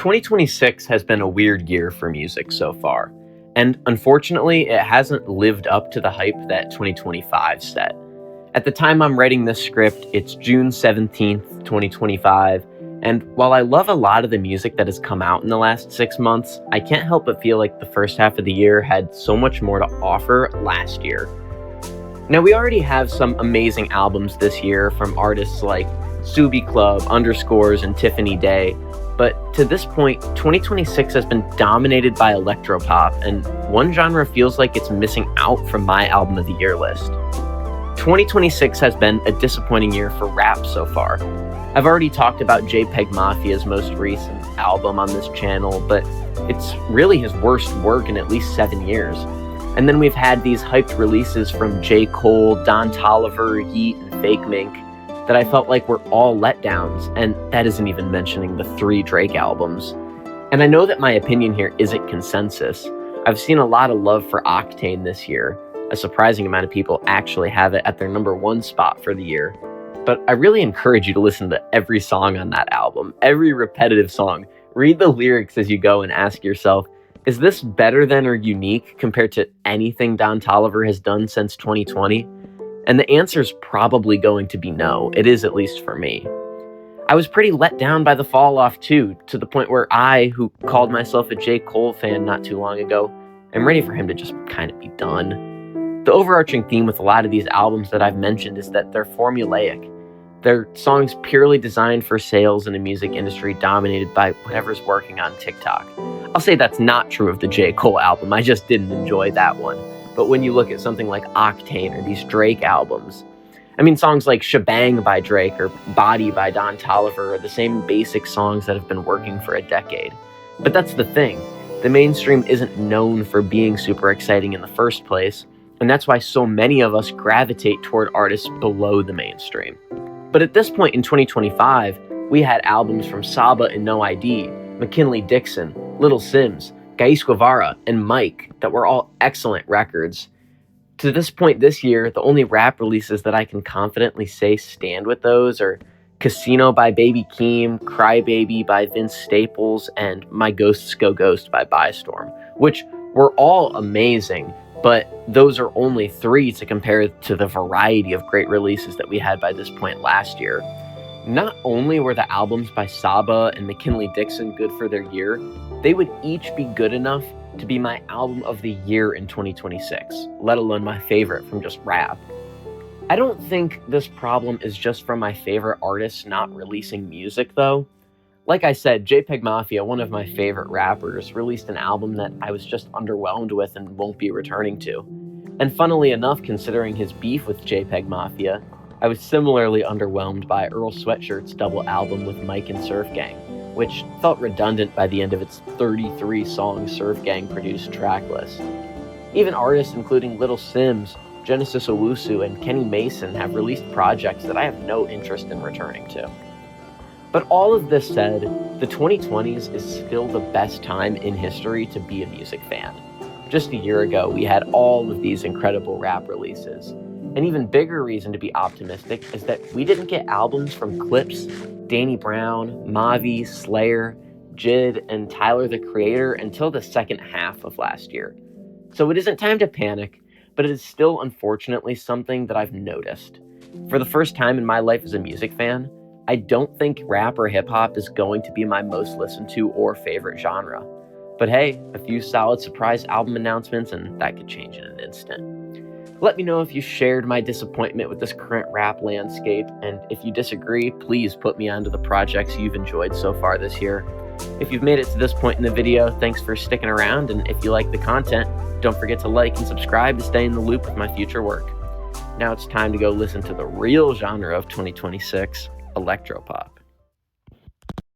2026 has been a weird year for music so far, and unfortunately, it hasn't lived up to the hype that 2025 set. At the time I'm writing this script, it's June 17th, 2025, and while I love a lot of the music that has come out in the last 6 months, I can't help but feel like the first half of the year had so much more to offer last year. Now, we already have some amazing albums this year from artists like Subi Club, Underscores, and Tiffany Day, but to this point, 2026 has been dominated by electropop, and one genre feels like it's missing out from my album of the year list. 2026 has been a disappointing year for rap so far. I've already talked about JPEG Mafia's most recent album on this channel, but it's really his worst work in at least 7 years. And then we've had these hyped releases from J. Cole, Don Toliver, Yeat, and Fake Mink that I felt like were all letdowns, and that isn't even mentioning the 3 Drake albums. And I know that my opinion here isn't consensus. I've seen a lot of love for Octane this year. A surprising amount of people actually have it at their #1 spot for the year. But I really encourage you to listen to every song on that album, every repetitive song. Read the lyrics as you go and ask yourself, is this better than or unique compared to anything Don Toliver has done since 2020? And the answer is probably going to be no. It is, at least for me. I was pretty let down by the fall off too, to the point where I, who called myself a J. Cole fan not too long ago, am ready for him to just kind of be done. The overarching theme with a lot of these albums that I've mentioned is that they're formulaic. They're songs purely designed for sales in a music industry dominated by whatever's working on TikTok. I'll say that's not true of the J. Cole album. I just didn't enjoy that one. But when you look at something like Octane or these Drake albums, I mean, songs like Shebang by Drake or Body by Don Toliver are the same basic songs that have been working for a decade. But that's the thing. The mainstream isn't known for being super exciting in the first place, and that's why so many of us gravitate toward artists below the mainstream. But at this point in 2025, we had albums from Saba and No ID, McKinley Dixon, Little Sims, Gais Guevara, and Mike that were all excellent records. To this point this year, the only rap releases that I can confidently say stand with those are Casino by Baby Keem, Cry Baby by Vince Staples, and My Ghosts Go Ghost by Bystorm, which were all amazing, but those are only 3 to compare to the variety of great releases that we had by this point last year. Not only were the albums by Saba and McKinley Dixon good for their year, they would each be good enough to be my album of the year in 2026, let alone my favorite from just rap. I don't think this problem is just from my favorite artists not releasing music, though. Like I said, JPEG Mafia, one of my favorite rappers, released an album that I was just underwhelmed with and won't be returning to. And funnily enough, considering his beef with JPEG Mafia, I was similarly underwhelmed by Earl Sweatshirt's double album with Mike and Surf Gang, which felt redundant by the end of its 33-song Surf Gang-produced track list. Even artists including Little Sims, Genesis Owusu, and Kenny Mason have released projects that I have no interest in returning to. But all of this said, the 2020s is still the best time in history to be a music fan. Just a year ago, we had all of these incredible rap releases. An even bigger reason to be optimistic is that we didn't get albums from Clips, Danny Brown, Mavi, Slayer, Jid, and Tyler the Creator until the second half of last year. So it isn't time to panic, but it is still unfortunately something that I've noticed. For the first time in my life as a music fan, I don't think rap or hip-hop is going to be my most listened to or favorite genre. But hey, a few solid surprise album announcements and that could change in an instant. Let me know if you shared my disappointment with this current rap landscape, and if you disagree, please put me onto the projects you've enjoyed so far this year. If you've made it to this point in the video, thanks for sticking around, and if you like the content, don't forget to like and subscribe to stay in the loop with my future work. Now it's time to go listen to the real genre of 2026, electropop.